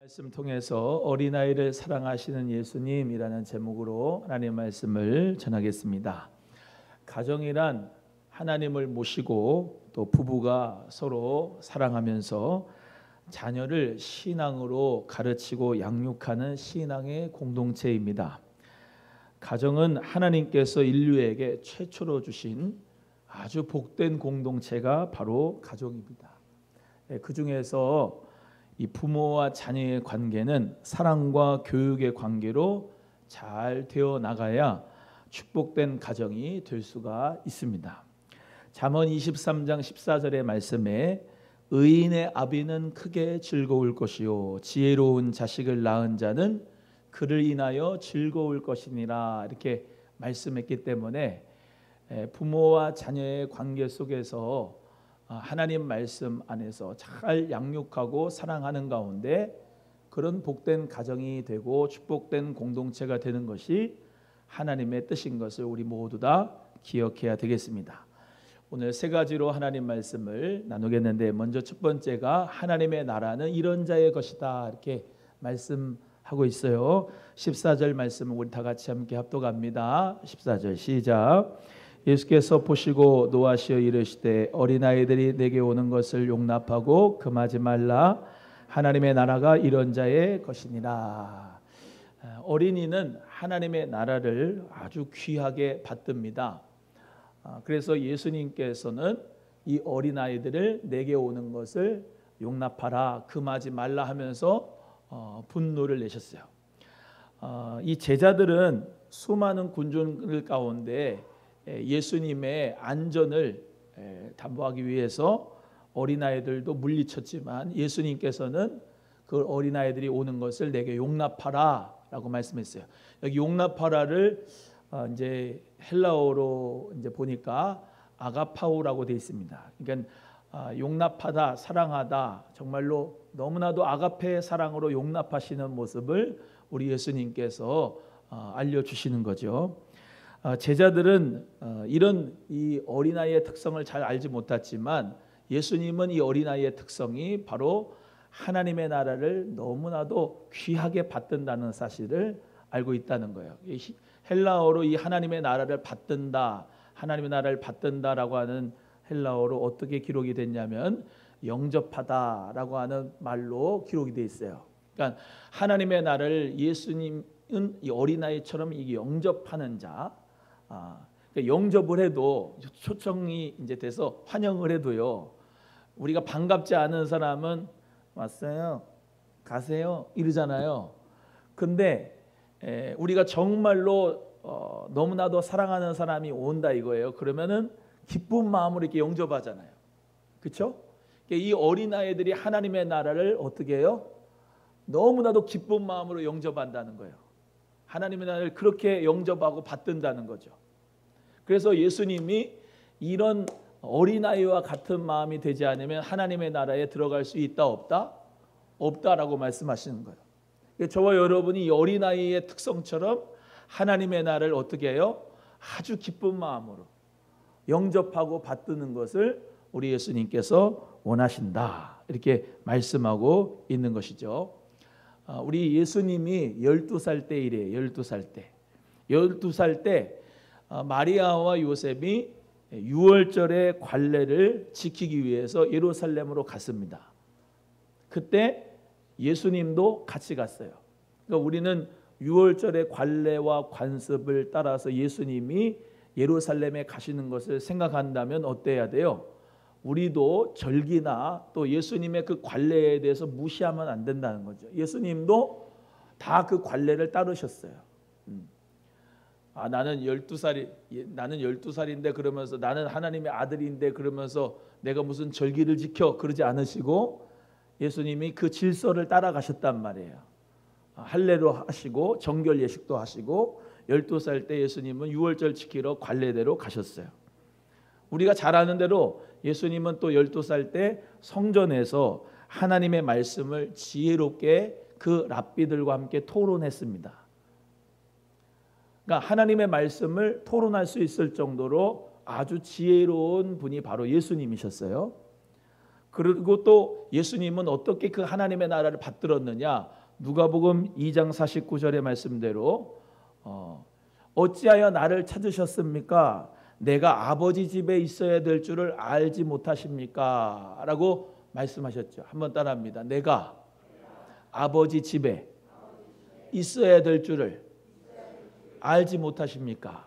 말씀 통해서 어린아이를 사랑하시는 예수님이라는 제목으로 하나님의 말씀을 전하겠습니다. 가정이란 하나님을 모시고 또 부부가 서로 사랑하면서 자녀를 신앙으로 가르치고 양육하는 신앙의 공동체입니다. 가정은 하나님께서 인류에게 최초로 주신 아주 복된 공동체가 바로 가정입니다. 그 중에서 이 부모와 자녀의 관계는 사랑과 교육의 관계로 잘 되어 나가야 축복된 가정이 될 수가 있습니다. 잠언 23장 14절의 말씀에 의인의 아비는 크게 즐거울 것이요 지혜로운 자식을 낳은 자는 그를 인하여 즐거울 것이니라 이렇게 말씀했기 때문에 부모와 자녀의 관계 속에서 하나님 말씀 안에서 잘 양육하고 사랑하는 가운데 그런 복된 가정이 되고 축복된 공동체가 되는 것이 하나님의 뜻인 것을 우리 모두 다 기억해야 되겠습니다. 오늘 세 가지로 하나님 말씀을 나누겠는데 먼저 첫 번째가 하나님의 나라는 이런 자의 것이다 이렇게 말씀하고 있어요. 14절 말씀을 우리 다 같이 함께 합독합니다. 14절 시작. 예수께서 보시고 노하시어 이르시되 어린아이들이 내게 오는 것을 용납하고 금하지 말라. 하나님의 나라가 이런 자의 것이니라. 어린이는 하나님의 나라를 아주 귀하게 받듭니다. 그래서 예수님께서는 이 어린아이들을 내게 오는 것을 용납하라, 금하지 말라 하면서 분노를 내셨어요. 이 제자들은 수많은 군중들 가운데 예수님의 안전을 담보하기 위해서 어린아이들도 물리쳤지만 예수님께서는 그 어린아이들이 오는 것을 내게 용납하라 라고 말씀했어요. 여기 용납하라를 이제 헬라어로 이제 보니까 아가파우라고 되어 있습니다. 그러니까 용납하다, 사랑하다, 정말로 너무나도 아가페의 사랑으로 용납하시는 모습을 우리 예수님께서 알려주시는 거죠. 제자들은 이런 이 어린아이의 특성을 잘 알지 못했지만 예수님은 이 어린아이의 특성이 바로 하나님의 나라를 너무나도 귀하게 받든다는 사실을 알고 있다는 거예요. 헬라어로 이 하나님의 나라를 받든다, 하나님의 나라를 받든다라고 하는 헬라어로 어떻게 기록이 됐냐면 영접하다라고 하는 말로 기록이 돼 있어요. 그러니까 하나님의 나라를 예수님은 이 어린아이처럼 이 영접하는 자, 그러니까 영접을 해도 초청이 이제 돼서 환영을 해도요. 우리가 반갑지 않은 사람은 왔어요, 가세요 이러잖아요. 근데 우리가 정말로 너무나도 사랑하는 사람이 온다 이거예요. 그러면은 기쁜 마음으로 이렇게 영접하잖아요. 그렇죠? 이 어린아이들이 하나님의 나라를 어떻게 해요? 너무나도 기쁜 마음으로 영접한다는 거예요. 하나님의 나라를 그렇게 영접하고 받든다는 거죠. 그래서 예수님이 이런 어린아이와 같은 마음이 되지 않으면 하나님의 나라에 들어갈 수 있다 없다? 없다라고 말씀하시는 거예요. 저와 여러분이 이 어린아이의 특성처럼 하나님의 나라를 어떻게 해요? 아주 기쁜 마음으로 영접하고 받드는 것을 우리 예수님께서 원하신다 이렇게 말씀하고 있는 것이죠. 우리 예수님이 12살 때 이래요. 12살 때 마리아와 요셉이 6월절의 관례를 지키기 위해서 예루살렘으로 갔습니다. 그때 예수님도 같이 갔어요. 그러니까 우리는 6월절의 관례와 관습을 따라서 예수님이 예루살렘에 가시는 것을 생각한다면 어때야 돼요? 우리도 절기나 또 예수님의 그 관례에 대해서 무시하면 안 된다는 거죠. 예수님도 다 그 관례를 따르셨어요. 나는 12살인데 그러면서 나는 하나님의 아들인데 그러면서 내가 무슨 절기를 지켜 그러지 않으시고 예수님이 그 질서를 따라가셨단 말이에요. 할례도 하시고 정결 예식도 하시고 12살 때 예수님은 6월절 지키러 관례대로 가셨어요. 우리가 잘 아는 대로 예수님은 또 12살 때 성전에서 하나님의 말씀을 지혜롭게 그 랍비들과 함께 토론했습니다. 그러니까 하나님의 말씀을 토론할 수 있을 정도로 아주 지혜로운 분이 바로 예수님이셨어요. 그리고 또 예수님은 어떻게 그 하나님의 나라를 받들었느냐? 누가복음 2장 49절의 말씀대로 어찌하여 나를 찾으셨습니까? 내가 아버지 집에 있어야 될 줄을 알지 못하십니까? 라고 말씀하셨죠. 한번 따라합니다. 내가 아버지 집에 있어야 될 줄을 알지 못하십니까?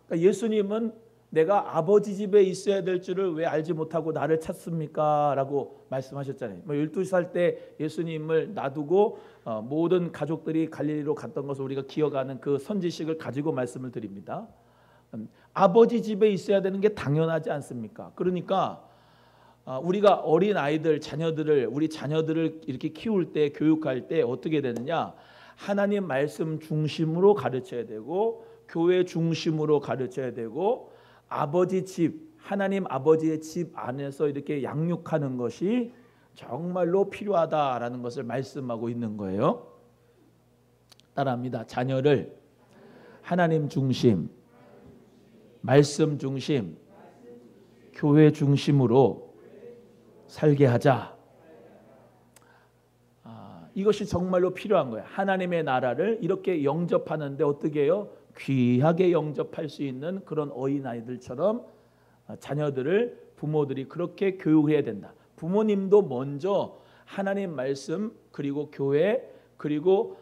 그러니까 예수님은 내가 아버지 집에 있어야 될 줄을 왜 알지 못하고 나를 찾습니까? 라고 말씀하셨잖아요. 12살 때 예수님을 놔두고 모든 가족들이 갈릴리로 갔던 것을 우리가 기억하는 그 선지식을 가지고 말씀을 드립니다. 아버지 집에 있어야 되는 게 당연하지 않습니까? 그러니까 우리가 어린 아이들, 우리 자녀들을 이렇게 키울 때, 교육할 때 어떻게 되느냐? 하나님 말씀 중심으로 가르쳐야 되고, 교회 중심으로 가르쳐야 되고, 아버지 집, 하나님 아버지의 집 안에서 이렇게 양육하는 것이 정말로 필요하다라는 것을 말씀하고 있는 거예요. 따라합니다. 자녀를 하나님 중심, 말씀 중심, 교회 중심으로 살게 하자. 이것이 정말로 필요한 거예요. 하나님의 나라를 이렇게 영접하는데 어떻게 해요? 귀하게 영접할 수 있는 그런 어린아이들처럼 자녀들을 부모들이 그렇게 교육해야 된다. 부모님도 먼저 하나님 말씀 그리고 교회 그리고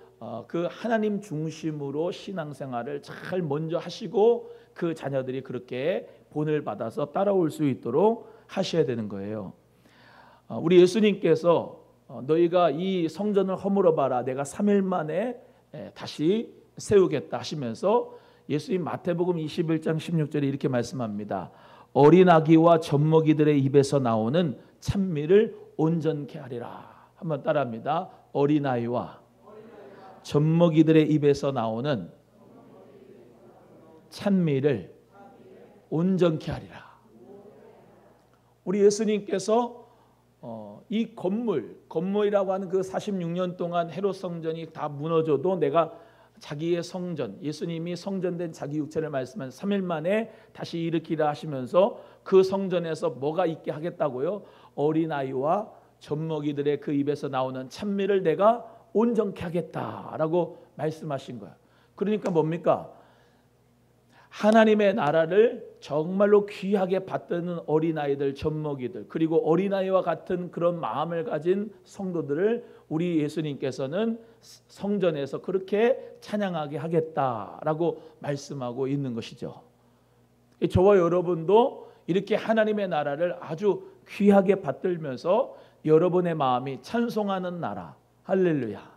그 하나님 중심으로 신앙생활을 잘 먼저 하시고 그 자녀들이 그렇게 본을 받아서 따라올 수 있도록 하셔야 되는 거예요. 우리 예수님께서 너희가 이 성전을 허물어 봐라. 내가 3일 만에 다시 세우겠다 하시면서 예수님 마태복음 21장 16절에 이렇게 말씀합니다. 어린아기와 젖먹이들의 입에서 나오는 찬미를 온전케 하리라. 한번 따라합니다. 어린아이와 젖먹이들의 입에서 나오는 찬미를 온전케 하리라. 우리 예수님께서 이 건물이라고 하는 그 46년 동안 헤롯 성전이 다 무너져도 내가 자기의 성전, 예수님이 성전된 자기 육체를 말씀한 3일 만에 다시 일으키라 하시면서 그 성전에서 뭐가 있게 하겠다고요? 어린아이와 젖먹이들의 그 입에서 나오는 찬미를 내가 온전케 하겠다라고 말씀하신 거야. 그러니까 뭡니까? 하나님의 나라를 정말로 귀하게 받드는 어린아이들, 젖먹이들, 그리고 어린아이와 같은 그런 마음을 가진 성도들을 우리 예수님께서는 성전에서 그렇게 찬양하게 하겠다라고 말씀하고 있는 것이죠. 저와 여러분도 이렇게 하나님의 나라를 아주 귀하게 받들면서 여러분의 마음이 찬송하는 나라, 할렐루야.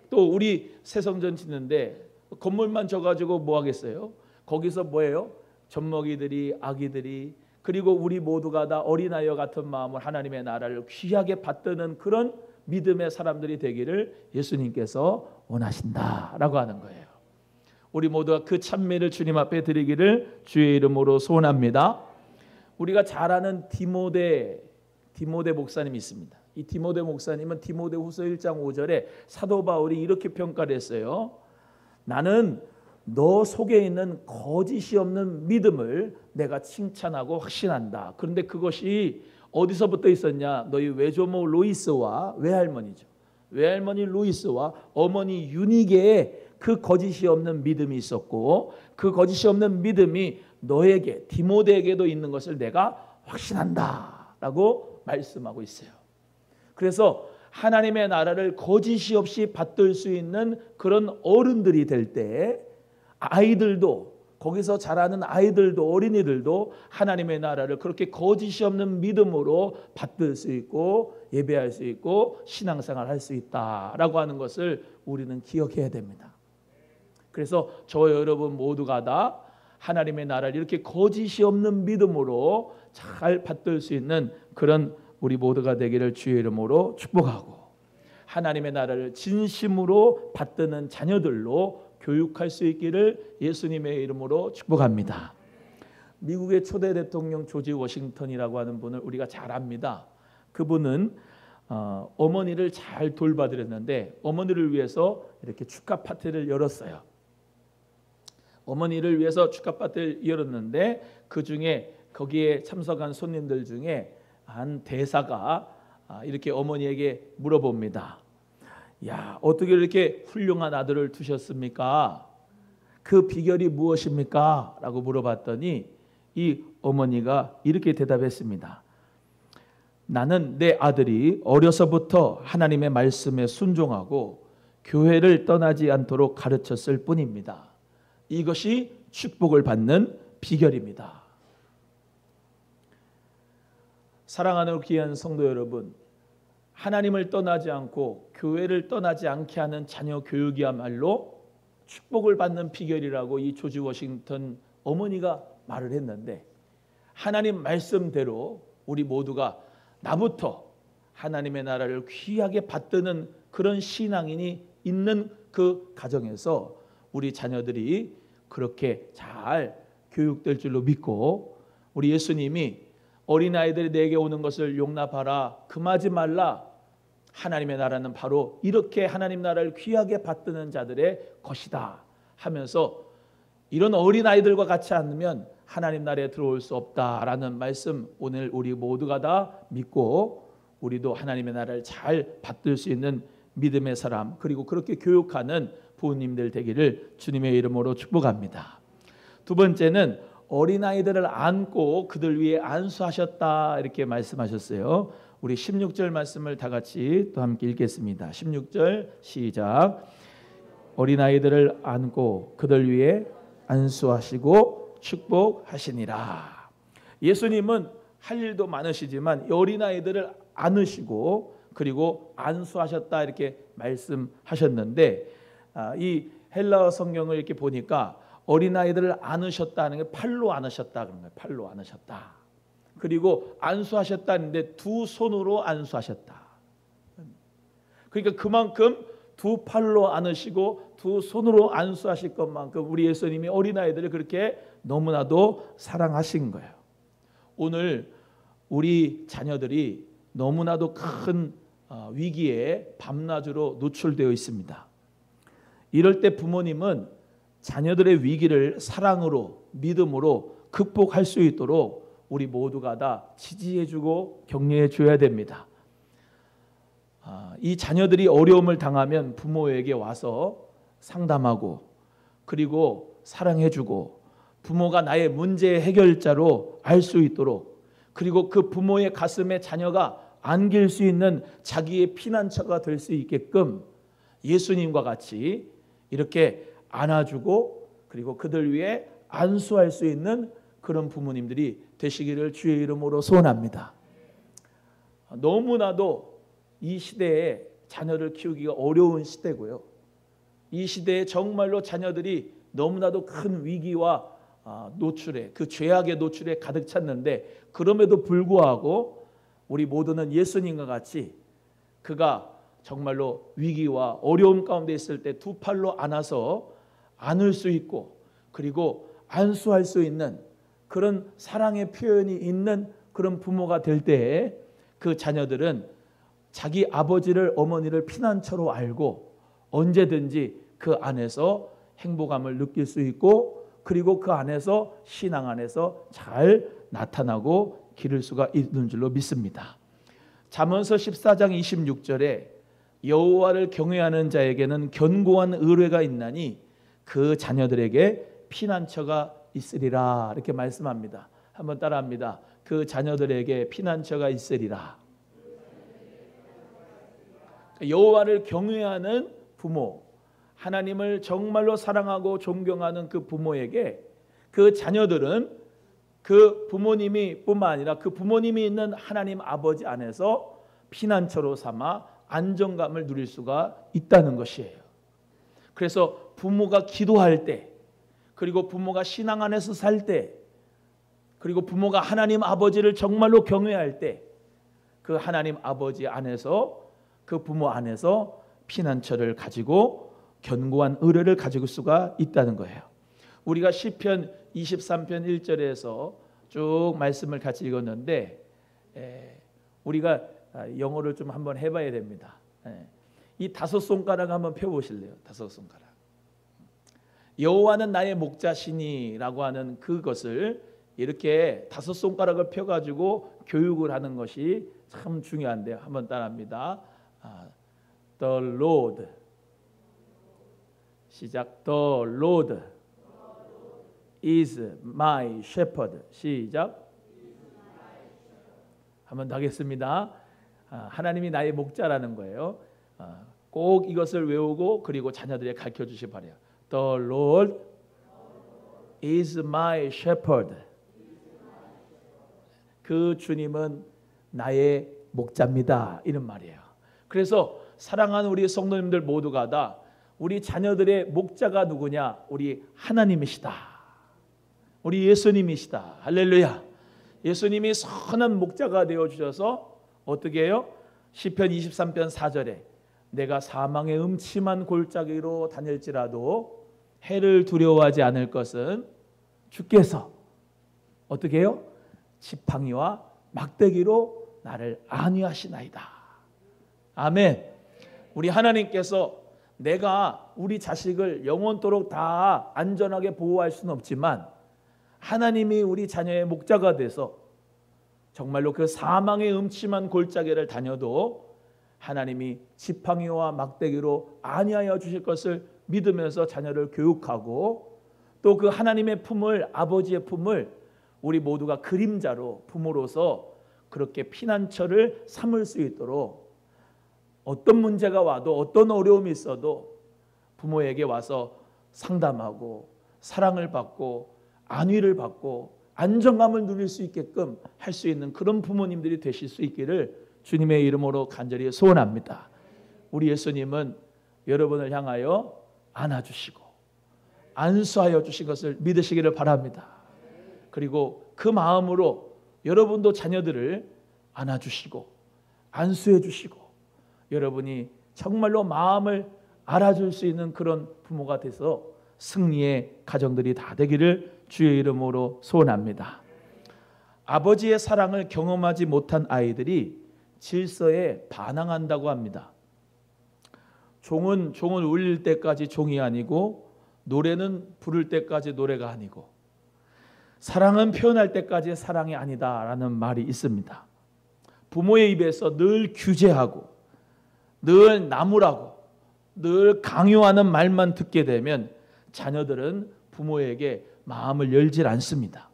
또 우리 새 성전 짓는데 건물만 져가지고 뭐 하겠어요? 거기서 뭐예요? 젖먹이들이, 아기들이, 그리고 우리 모두가 다 어린아이와 같은 마음을 하나님의 나라를 귀하게 받드는 그런 믿음의 사람들이 되기를 예수님께서 원하신다라고 하는 거예요. 우리 모두가 그 찬미를 주님 앞에 드리기를 주의 이름으로 소원합니다. 우리가 잘 아는 디모데 목사님이 있습니다. 이 디모데 목사님은 디모데후서 1장 5절에 사도 바울이 이렇게 평가를 했어요. 나는 너 속에 있는 거짓이 없는 믿음을 내가 칭찬하고 확신한다. 그런데 그것이 어디서부터 있었냐? 너희 외조모 로이스와 외할머니죠. 외할머니 로이스와 어머니 유니게에 그 거짓이 없는 믿음이 있었고 그 거짓이 없는 믿음이 너에게 디모데에게도 있는 것을 내가 확신한다 라고 말씀하고 있어요. 그래서 하나님의 나라를 거짓이 없이 받들 수 있는 그런 어른들이 될 때 아이들도 거기서 자라는 아이들도 어린이들도 하나님의 나라를 그렇게 거짓이 없는 믿음으로 받들 수 있고 예배할 수 있고 신앙생활 할 수 있다라고 하는 것을 우리는 기억해야 됩니다. 그래서 저와 여러분 모두가 다 하나님의 나라를 이렇게 거짓이 없는 믿음으로 잘 받들 수 있는 그런 우리 모두가 되기를 주의 이름으로 축복하고 하나님의 나라를 진심으로 받드는 자녀들로 교육할 수 있기를 예수님의 이름으로 축복합니다. 미국의 초대 대통령 조지 워싱턴이라고 하는 분을 우리가 잘 압니다. 그분은 어머니를 잘 돌봐드렸는데 어머니를 위해서 이렇게 축하 파티를 열었어요. 어머니를 위해서 축하 파티를 열었는데 그 중에 거기에 참석한 손님들 중에 한 대사가 이렇게 어머니에게 물어봅니다. 야, 어떻게 이렇게 훌륭한 아들을 두셨습니까? 그 비결이 무엇입니까? 라고 물어봤더니 이 어머니가 이렇게 대답했습니다. 나는 내 아들이 어려서부터 하나님의 말씀에 순종하고 교회를 떠나지 않도록 가르쳤을 뿐입니다. 이것이 축복을 받는 비결입니다. 사랑하는 귀한 성도 여러분, 하나님을 떠나지 않고 교회를 떠나지 않게 하는 자녀 교육이야말로 축복을 받는 비결이라고 이 조지 워싱턴 어머니가 말을 했는데, 하나님 말씀대로 우리 모두가 나부터 하나님의 나라를 귀하게 받드는 그런 신앙인이 있는 그 가정에서 우리 자녀들이 그렇게 잘 교육될 줄로 믿고, 우리 예수님이 어린아이들이 내게 오는 것을 용납하라, 금하지 말라, 하나님의 나라는 바로 이렇게 하나님 나라를 귀하게 받드는 자들의 것이다 하면서, 이런 어린아이들과 같이 않으면 하나님 나라에 들어올 수 없다라는 말씀, 오늘 우리 모두가 다 믿고 우리도 하나님의 나라를 잘 받들 수 있는 믿음의 사람, 그리고 그렇게 교육하는 부모님들 되기를 주님의 이름으로 축복합니다. 두 번째는 어린아이들을 안고 그들 위에 안수하셨다, 이렇게 말씀하셨어요. 우리 16절 말씀을 다 같이 또 함께 읽겠습니다. 16절 시작. 어린아이들을 안고 그들 위에 안수하시고 축복하시니라. 예수님은 할 일도 많으시지만 어린아이들을 안으시고 그리고 안수하셨다, 이렇게 말씀하셨는데, 이 헬라어 성경을 이렇게 보니까 어린아이들을 안으셨다는 게 팔로 안으셨다 그런 거예요. 팔로 안으셨다. 그리고 안수하셨다는데 두 손으로 안수하셨다. 그러니까 그만큼 두 팔로 안으시고 두 손으로 안수하실 것만큼 우리 예수님이 어린아이들을 그렇게 너무나도 사랑하신 거예요. 오늘 우리 자녀들이 너무나도 큰 위기에 밤낮으로 노출되어 있습니다. 이럴 때 부모님은 자녀들의 위기를 사랑으로, 믿음으로 극복할 수 있도록 우리 모두가 다 지지해주고 격려해줘야 됩니다. 이 자녀들이 어려움을 당하면 부모에게 와서 상담하고 그리고 사랑해주고, 부모가 나의 문제 해결자로 알 수 있도록, 그리고 그 부모의 가슴에 자녀가 안길 수 있는 자기의 피난처가 될 수 있게끔 예수님과 같이 이렇게 안아주고 그리고 그들 위해 안수할 수 있는 그런 부모님들이 되시기를 주의 이름으로 소원합니다. 너무나도 이 시대에 자녀를 키우기가 어려운 시대고요. 이 시대에 정말로 자녀들이 너무나도 큰 위기와 노출에, 그 죄악의 노출에 가득 찼는데, 그럼에도 불구하고 우리 모두는 예수님과 같이 그가 정말로 위기와 어려움 가운데 있을 때 두 팔로 안아서 안을 수 있고 그리고 안수할 수 있는 그런 사랑의 표현이 있는 그런 부모가 될 때에 그 자녀들은 자기 아버지를, 어머니를 피난처로 알고 언제든지 그 안에서 행복감을 느낄 수 있고, 그리고 그 안에서 신앙 안에서 잘 나타나고 기를 수가 있는 줄로 믿습니다. 잠언서 14장 26절에 여호와를 경외하는 자에게는 견고한 의뢰가 있나니 그 자녀들에게 피난처가 있으리라, 이렇게 말씀합니다. 한번 따라합니다. 그 자녀들에게 피난처가 있으리라. 여호와를 경외하는 부모, 하나님을 정말로 사랑하고 존경하는 그 부모에게 그 자녀들은 그 부모님이 뿐만 아니라 그 부모님이 있는 하나님 아버지 안에서 피난처로 삼아 안정감을 누릴 수가 있다는 것이에요. 그래서 부모가 기도할 때, 그리고 부모가 신앙 안에서 살 때, 그리고 부모가 하나님 아버지를 정말로 경외할 때, 그 하나님 아버지 안에서, 그 부모 안에서 피난처를 가지고 견고한 의뢰를 가질 수가 있다는 거예요. 우리가 시편 23편 1절에서 쭉 말씀을 같이 읽었는데, 우리가 영어를 좀 한번 해봐야 됩니다. 이 다섯 손가락 한번 펴보실래요? 다섯 손가락. 여호와는 나의 목자시니라고 하는 그것을 이렇게 다섯 손가락을 펴가지고 교육을 하는 것이 참 중요한데요. 한번 따라합니다. The Lord. 시작. The Lord is my shepherd. 시작. 한번 더 하겠습니다. 하나님이 나의 목자라는 거예요. 꼭 이것을 외우고 그리고 자녀들에게 가르쳐 주시기 바라요. The Lord is my shepherd. 그 주님은 나의 목자입니다. 이런 말이에요. 그래서 사랑하는 우리 성도님들 모두가 다 우리 자녀들의 목자가 누구냐? 우리 하나님이시다. 우리 예수님이시다. 할렐루야. 예수님이 선한 목자가 되어주셔서 어떻게 해요? 시편 23편 4절에 내가 사망의 음침한 골짜기로 다닐지라도 해를 두려워하지 않을 것은 주께서 어떻게 해요? 지팡이와 막대기로 나를 안위하시나이다. 아멘. 우리 하나님께서 내가 우리 자식을 영원토록 다 안전하게 보호할 수는 없지만 하나님이 우리 자녀의 목자가 돼서 정말로 그 사망의 음침한 골짜기를 다녀도 하나님이 지팡이와 막대기로 안위하여 주실 것을 믿으면서 자녀를 교육하고 또 그 하나님의 품을, 아버지의 품을 우리 모두가 그림자로 부모로서 그렇게 피난처를 삼을 수 있도록 어떤 문제가 와도 어떤 어려움이 있어도 부모에게 와서 상담하고 사랑을 받고 안위를 받고 안정감을 누릴 수 있게끔 할 수 있는 그런 부모님들이 되실 수 있기를 주님의 이름으로 간절히 소원합니다. 우리 예수님은 여러분을 향하여 안아주시고 안수하여 주신 것을 믿으시기를 바랍니다. 그리고 그 마음으로 여러분도 자녀들을 안아주시고 안수해 주시고 여러분이 정말로 마음을 알아줄 수 있는 그런 부모가 돼서 승리의 가정들이 다 되기를 주의 이름으로 소원합니다. 아버지의 사랑을 경험하지 못한 아이들이 질서에 반항한다고 합니다. 종은 울릴 때까지 종이 아니고 노래는 부를 때까지 노래가 아니고 사랑은 표현할 때까지 사랑이 아니다라는 말이 있습니다. 부모의 입에서 늘 규제하고 늘 나무라고 늘 강요하는 말만 듣게 되면 자녀들은 부모에게 마음을 열질 않습니다.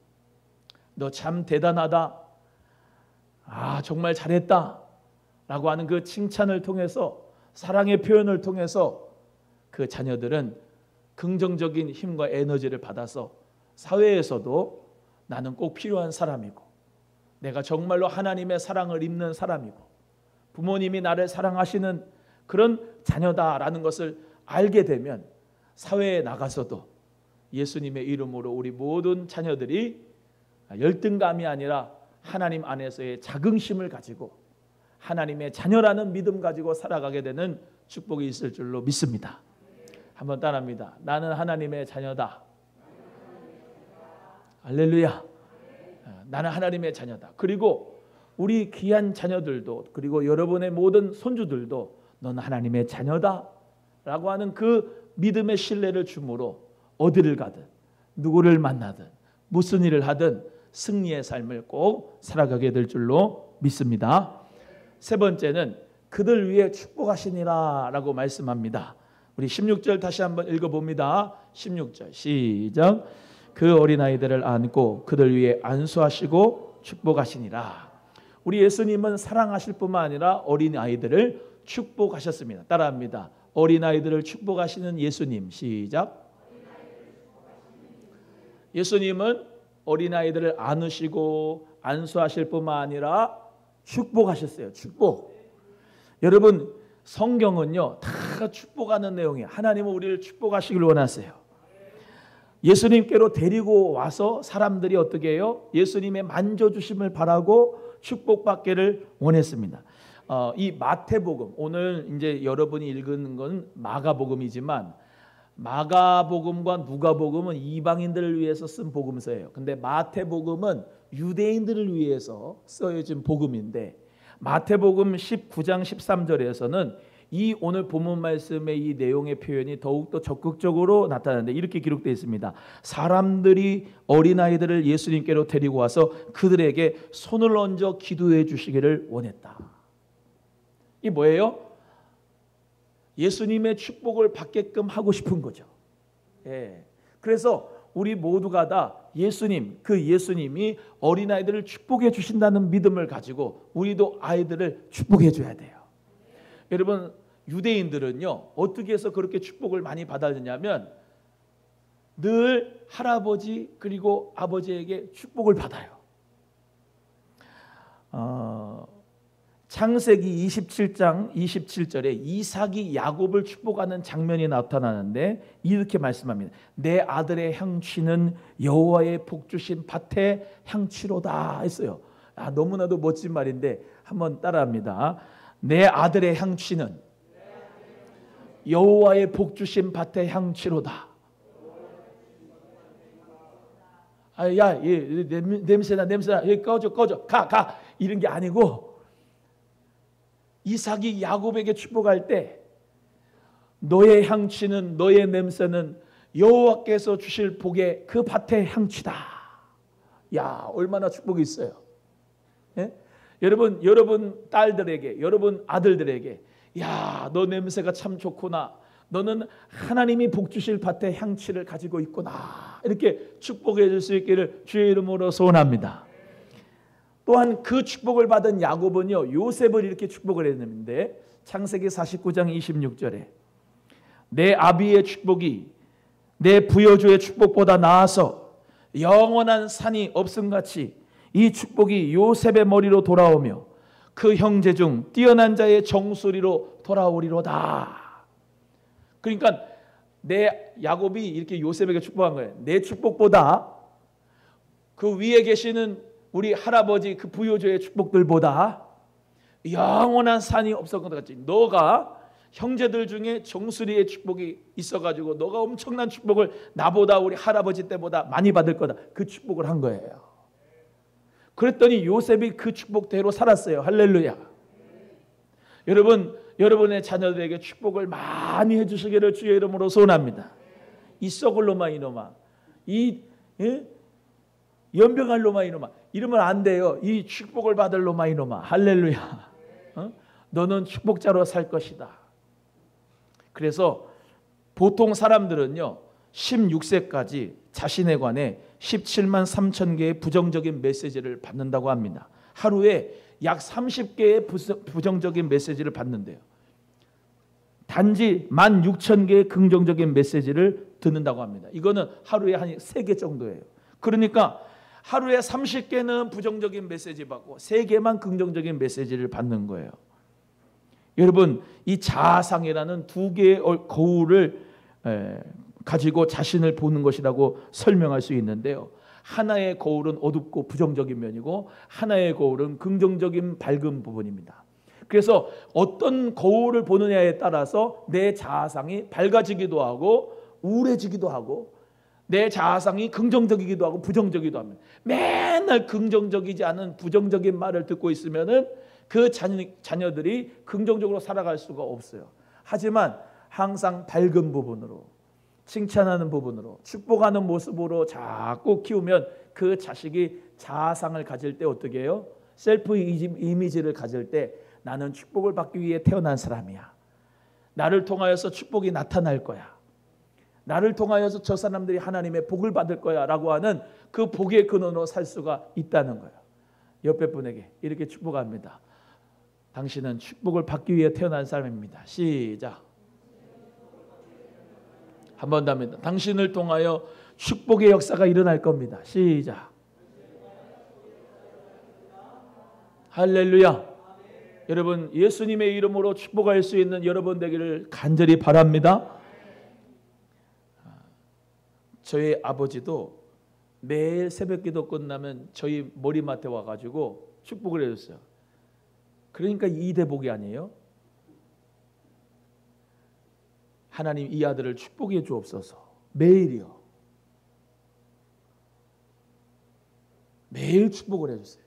너 참 대단하다. 정말 잘했다. 라고 하는 그 칭찬을 통해서 사랑의 표현을 통해서 그 자녀들은 긍정적인 힘과 에너지를 받아서 사회에서도 나는 꼭 필요한 사람이고 내가 정말로 하나님의 사랑을 입는 사람이고 부모님이 나를 사랑하시는 그런 자녀다라는 것을 알게 되면 사회에 나가서도 예수님의 이름으로 우리 모든 자녀들이 열등감이 아니라 하나님 안에서의 자긍심을 가지고 하나님의 자녀라는 믿음 가지고 살아가게 되는 축복이 있을 줄로 믿습니다. 한번 따라합니다. 나는 하나님의 자녀다. 할렐루야. 나는 하나님의 자녀다. 그리고 우리 귀한 자녀들도 그리고 여러분의 모든 손주들도 너는 하나님의 자녀다 라고 하는 그 믿음의 신뢰를 주므로 어디를 가든 누구를 만나든 무슨 일을 하든 승리의 삶을 꼭 살아가게 될 줄로 믿습니다. 세 번째는 그들 위해 축복하시니라 라고 말씀합니다. 우리 16절 다시 한번 읽어봅니다. 16절 시작. 그 어린아이들을 안고 그들 위해 안수하시고 축복하시니라. 우리 예수님은 사랑하실 뿐만 아니라 어린아이들을 축복하셨습니다. 따라합니다. 어린아이들을 축복하시는 예수님. 시작. 예수님은 어린아이들을 안으시고 안수하실 뿐만 아니라 축복하셨어요. 축복. 여러분 성경은요 다 축복하는 내용이에요. 하나님은 우리를 축복하시길 원하세요. 예수님께로 데리고 와서 사람들이 어떻게 해요? 예수님의 만져주심을 바라고 축복받기를 원했습니다. 이 마태복음, 오늘 이제 여러분이 읽은 건 마가복음이지만 마가복음과 누가복음은 이방인들을 위해서 쓴 복음서예요. 근데 마태복음은 유대인들을 위해서 쓰여진 복음인데 마태복음 19장 13절에서는 이 오늘 본문 말씀의 이 내용의 표현이 더욱더 적극적으로 나타나는데 이렇게 기록되어 있습니다. 사람들이 어린아이들을 예수님께로 데리고 와서 그들에게 손을 얹어 기도해 주시기를 원했다. 이 뭐예요? 예수님의 축복을 받게끔 하고 싶은 거죠. 예. 그래서 우리 모두가 다 예수님, 그 예수님이 어린아이들을 축복해 주신다는 믿음을 가지고 우리도 아이들을 축복해 줘야 돼요. 여러분, 유대인들은요 어떻게 해서 그렇게 축복을 많이 받았느냐면 늘 할아버지 그리고 아버지에게 축복을 받아요. 창세기 27장 27절에 이삭이 야곱을 축복하는 장면이 나타나는데 이렇게 말씀합니다. 내 아들의 향취는 여호와의 복 주신 밭의 향취로다 했어요. 너무나도 멋진 말인데 한번 따라합니다. 내 아들의 향취는 여호와의 복 주신 밭의 향취로다. 야, 냄새나, 꺼져, 가 이런 게 아니고 이삭이 야곱에게 축복할 때 너의 향취는, 너의 냄새는 여호와께서 주실 복의 그 밭의 향취다. 야, 얼마나 축복이 있어요. 예? 여러분 딸들에게, 여러분 아들들에게 야, 너 냄새가 참 좋구나. 너는 하나님이 복 주실 밭의 향취를 가지고 있구나. 이렇게 축복해 줄 수 있기를 주의 이름으로 소원합니다. 또한 그 축복을 받은 야곱은요 요셉을 이렇게 축복을 했는데 창세기 49장 26절에 내 아비의 축복이 내 부여주의 축복보다 나아서 영원한 산이 없음같이 이 축복이 요셉의 머리로 돌아오며 그 형제 중 뛰어난 자의 정수리로 돌아오리로다. 그러니까 내 야곱이 이렇게 요셉에게 축복한 거예요. 내 축복보다 그 위에 계시는 우리 할아버지 그 부요조의 축복들보다 영원한 산이 없을 것 같지. 너가 형제들 중에 정수리의 축복이 있어가지고 너가 엄청난 축복을 나보다 우리 할아버지 때보다 많이 받을 거다. 그 축복을 한 거예요. 그랬더니 요셉이 그 축복대로 살았어요. 할렐루야. 여러분의 자녀들에게 축복을 많이 해주시기를 주의 이름으로 소원합니다. 이 썩을 놈아 이놈아, 이 연병할 놈아 이놈아 이러면 안 돼요. 이 축복을 받을 놈아 이놈아. 할렐루야. 너는 축복자로 살 것이다. 그래서 보통 사람들은요 16세까지 자신에 관해 17만 3천 개의 부정적인 메시지를 받는다고 합니다. 하루에 약 30개의 부정적인 메시지를 받는데요. 단지 16,000개의 긍정적인 메시지를 듣는다고 합니다. 이거는 하루에 한 3개 정도예요. 그러니까 하루에 30개는 부정적인 메시지 받고 3개만 긍정적인 메시지를 받는 거예요. 여러분, 이 자아상이라는 2개의 거울을 가지고 자신을 보는 것이라고 설명할 수 있는데요. 하나의 거울은 어둡고 부정적인 면이고 하나의 거울은 긍정적인 밝은 부분입니다. 그래서 어떤 거울을 보느냐에 따라서 내 자아상이 밝아지기도 하고 우울해지기도 하고 내 자아상이 긍정적이기도 하고 부정적이기도 합니다. 맨날 긍정적이지 않은 부정적인 말을 듣고 있으면은 그 자녀들이 긍정적으로 살아갈 수가 없어요. 하지만 항상 밝은 부분으로 칭찬하는 부분으로 축복하는 모습으로 자꾸 키우면 그 자식이 자아상을 가질 때 어떻게 해요? 셀프 이미지를 가질 때 나는 축복을 받기 위해 태어난 사람이야. 나를 통하여서 축복이 나타날 거야. 나를 통하여서 저 사람들이 하나님의 복을 받을 거야 라고 하는 그 복의 근원으로 살 수가 있다는 거예요. 옆에 분에게 이렇게 축복합니다. 당신은 축복을 받기 위해 태어난 사람입니다. 시작. 한 번 더 합니다. 당신을 통하여 축복의 역사가 일어날 겁니다. 시작. 할렐루야. 여러분, 예수님의 이름으로 축복할 수 있는 여러분 되기를 간절히 바랍니다. 저희 아버지도 매일 새벽기도 끝나면 저희 머리맡에 와가지고 축복을 해줬어요. 그러니까 이 대복이 아니에요. 하나님 이 아들을 축복해 주옵소서. 매일이요. 매일 축복을 해주세요.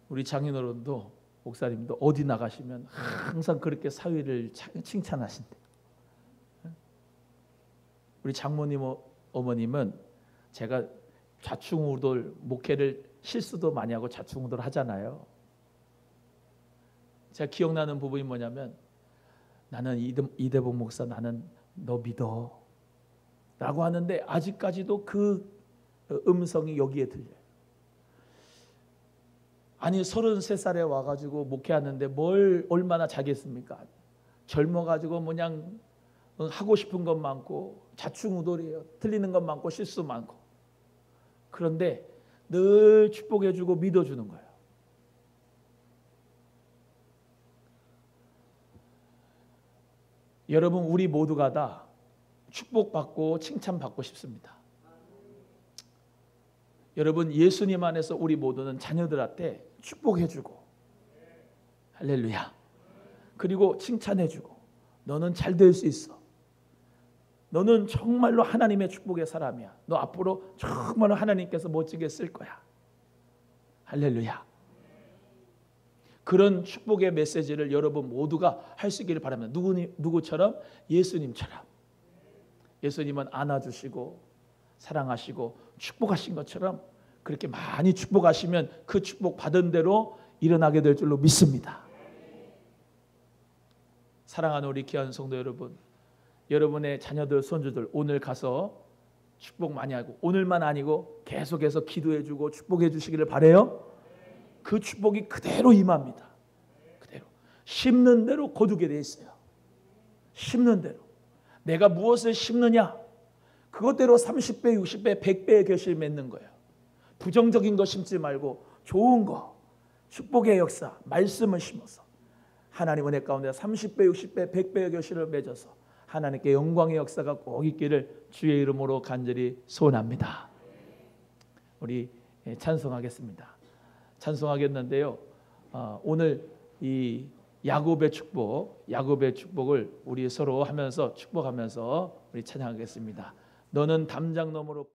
우리 장인어른도 목사님도 어디 나가시면 항상 그렇게 사위를 칭찬하신대. 우리 장모님 어머님은 제가 좌충우돌 목회를 실수도 많이 하고 좌충우돌 하잖아요. 제가 기억나는 부분이 뭐냐면 나는 이대복 목사 나는 너 믿어 라고 하는데 아직까지도 그 음성이 여기에 들려요. 아니 33살에 와가지고 목회하는데 뭘 얼마나 잘겠습니까? 젊어가지고 그냥 하고 싶은 것 많고 좌충우돌이에요. 틀리는 것 많고 실수 많고. 그런데 늘 축복해주고 믿어주는 거예요. 여러분 우리 모두가 다 축복받고 칭찬받고 싶습니다. 여러분 예수님 안에서 우리 모두는 자녀들한테 축복해주고 할렐루야. 그리고 칭찬해주고 너는 잘 될 수 있어. 너는 정말로 하나님의 축복의 사람이야. 너 앞으로 정말로 하나님께서 멋지게 쓸 거야. 할렐루야. 그런 축복의 메시지를 여러분 모두가 할 수 있기를 바랍니다. 누구처럼? 예수님처럼. 예수님은 안아주시고 사랑하시고 축복하신 것처럼 그렇게 많이 축복하시면 그 축복 받은 대로 일어나게 될 줄로 믿습니다. 사랑하는 우리 귀한 성도 여러분, 여러분의 자녀들 손주들 오늘 가서 축복 많이 하고 오늘만 아니고 계속해서 기도해주고 축복해 주시기를 바라요. 그 축복이 그대로 임합니다. 그대로 심는 대로 거두게 돼 있어요. 심는 대로 내가 무엇을 심느냐 그것대로 30배, 60배, 100배의 결실을 맺는 거예요. 부정적인 거 심지 말고 좋은 거 축복의 역사 말씀을 심어서 하나님 은혜 가운데 30배, 60배, 100배의 결실을 맺어서 하나님께 영광의 역사가 꼭 있기를 주의 이름으로 간절히 소원합니다. 우리 찬송하겠습니다. 찬송하겠는데요. 오늘 이 야곱의 축복을 우리 서로 하면서 축복하면서 우리 찬양하겠습니다. 너는 담장 너머로